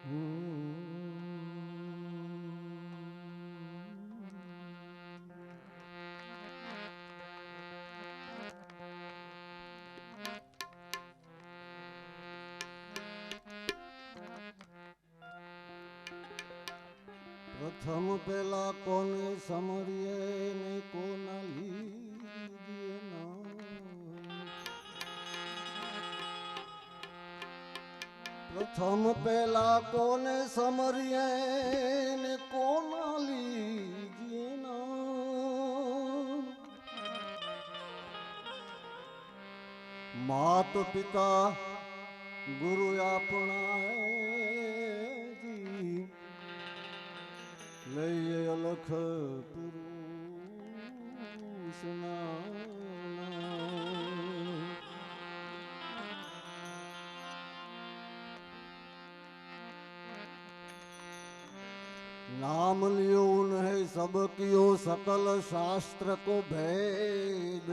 પ્રથમ પેલા કોને સમરીએ ને કોના લીધીએ ના. પ્રથમ પેલા કોને સમરીએ ને કોના લીધીએ ના. માત પિતા ગુરુ આપણા લઈએ અલખ પુરુષના. नाम लियो उन्हें सब कियो सकल शास्त्र को भेद.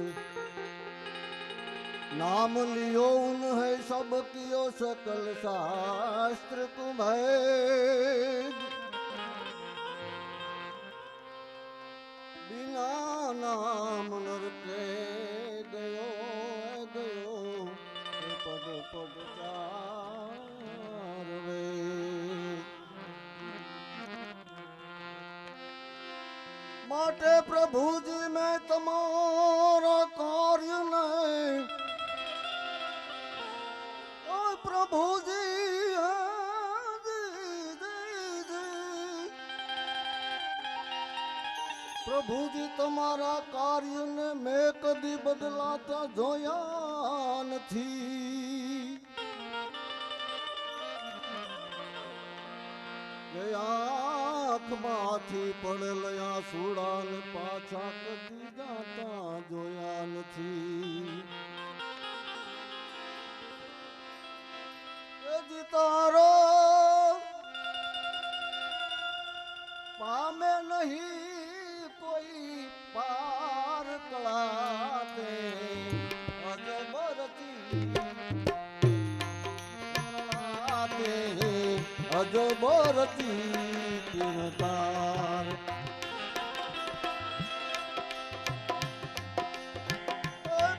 नाम लियो उन्हें सब कियो सकल शास्त्र को भेद. बिना नाम नर के गयो गयो पद पद चार वे. माटे प्रभु जी मैं तुम्हारा कार्य नहीं. ओ प्रभु जी प्रभु जी तुम्हारा कार्य ने मैं कदी बदलाता जोया नहीं. आँख माथी पड़ेलया सूड़ा ने पाछा कदी जाता जोया नहीं. जी तारो पामे नहीं कोई पार कलाते अजबरती अजबरती किरदार.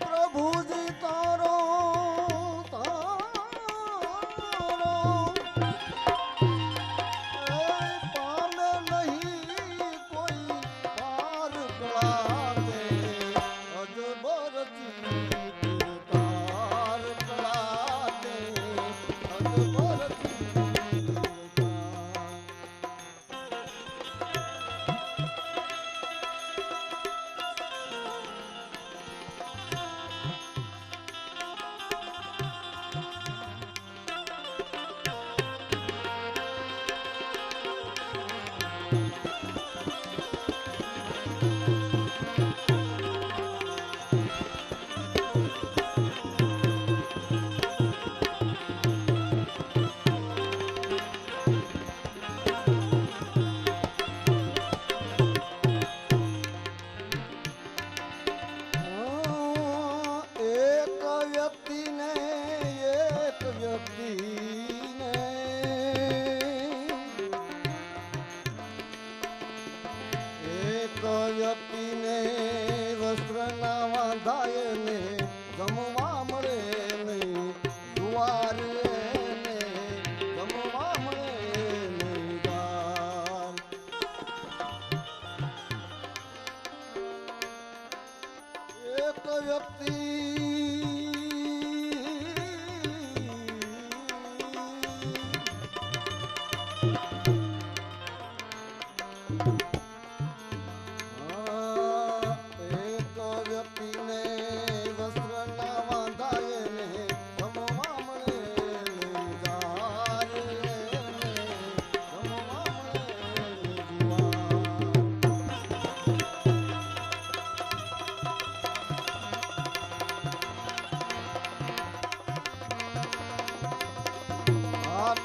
प्रभु जी तारो વ્યક્તિને વસ્ત્ર ના વાંધાય ને જમવા મળે નહીં. જુવાર ને જમવા મળે નહીં દાન. એક વ્યક્તિ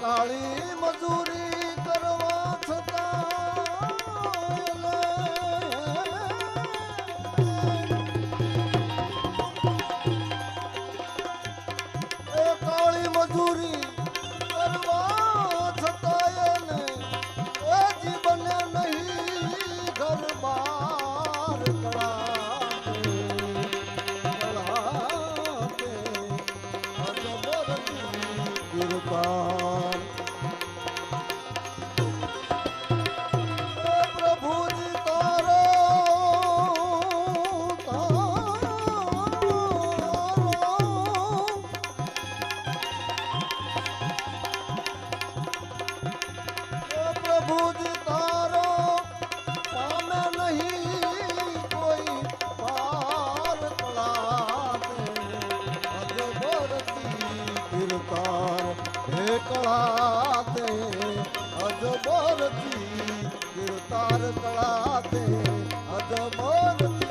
કાળી મજૂરી કરવા છતાં એ કાળી મજૂરી કરવા છતાં ધાર પ્રભુજી તારો પ્રભુજી તારો પામે નહીં કોઈ પાર કળા હે કળા તે અજબરથી કીર્તાર કળા તે અજબરથી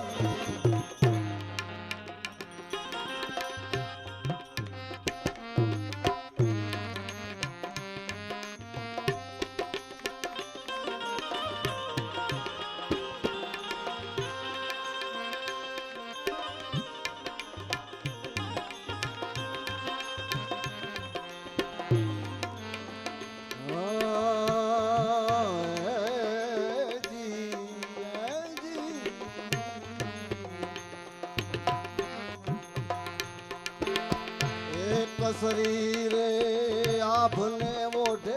શરીરે આભને મોઢે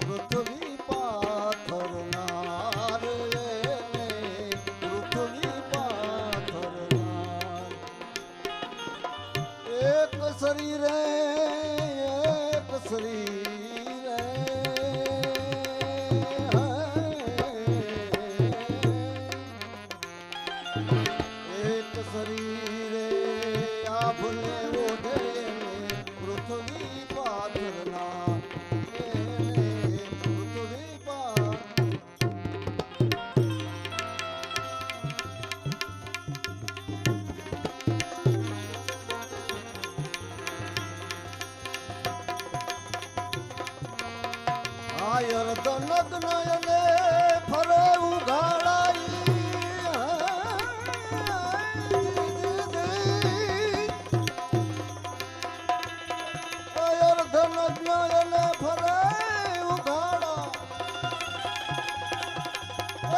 પૃથ્વી પાથરનાર પૃથ્વી પાથરનાર એક શરીરે એક શરીરે આભને મોઢે પૃથ્વી પાથરનાર પૃથ્વી આયર દનક નયને ફરે ઉઘાડાઈ ધનજ્ઞાયને ફરે ઉઘાડા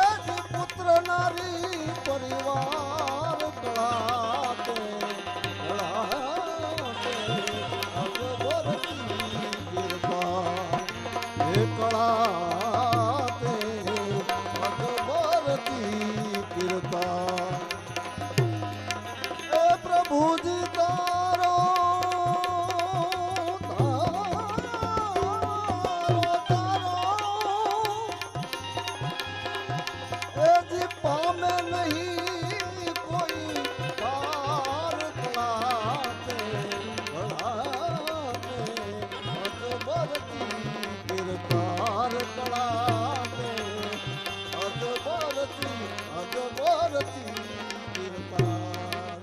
એથી પુત્ર નારી પરિવાર કળાતે અજબરથી કીર્તા હે કળાતે અજબરથી કીર્તા એ પ્રભુજી તારો પામે નહીં કોઈ પાર કળાતે અજબરથી કીર્તાર કળાતે અજબરથી કીર્તાર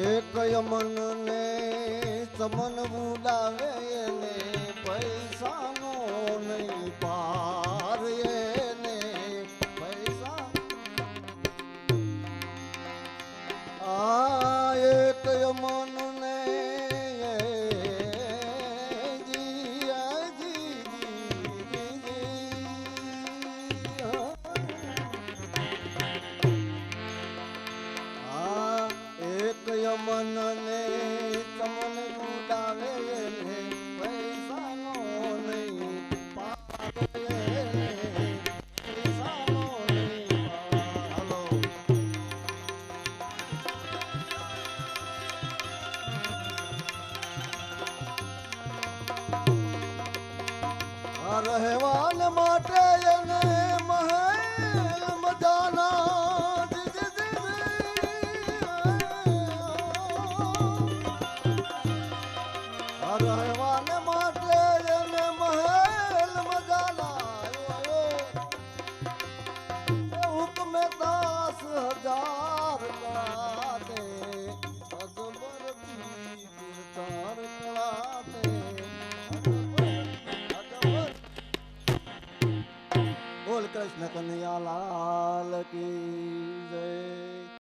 એક યમન ને ચમન બોલાવે એને પૈસાનો નહીં પાર એને પૈસા આ એક યમન ને યમન ને ચમન બોલાવે એને પૈસાનો નહીં પાર પૈસાનો નહીં હાલો રહેવાન માટે એને મહેલ મજાના રહેવાને માટે એને મહેલ મજાના કનૈયા લાલ કી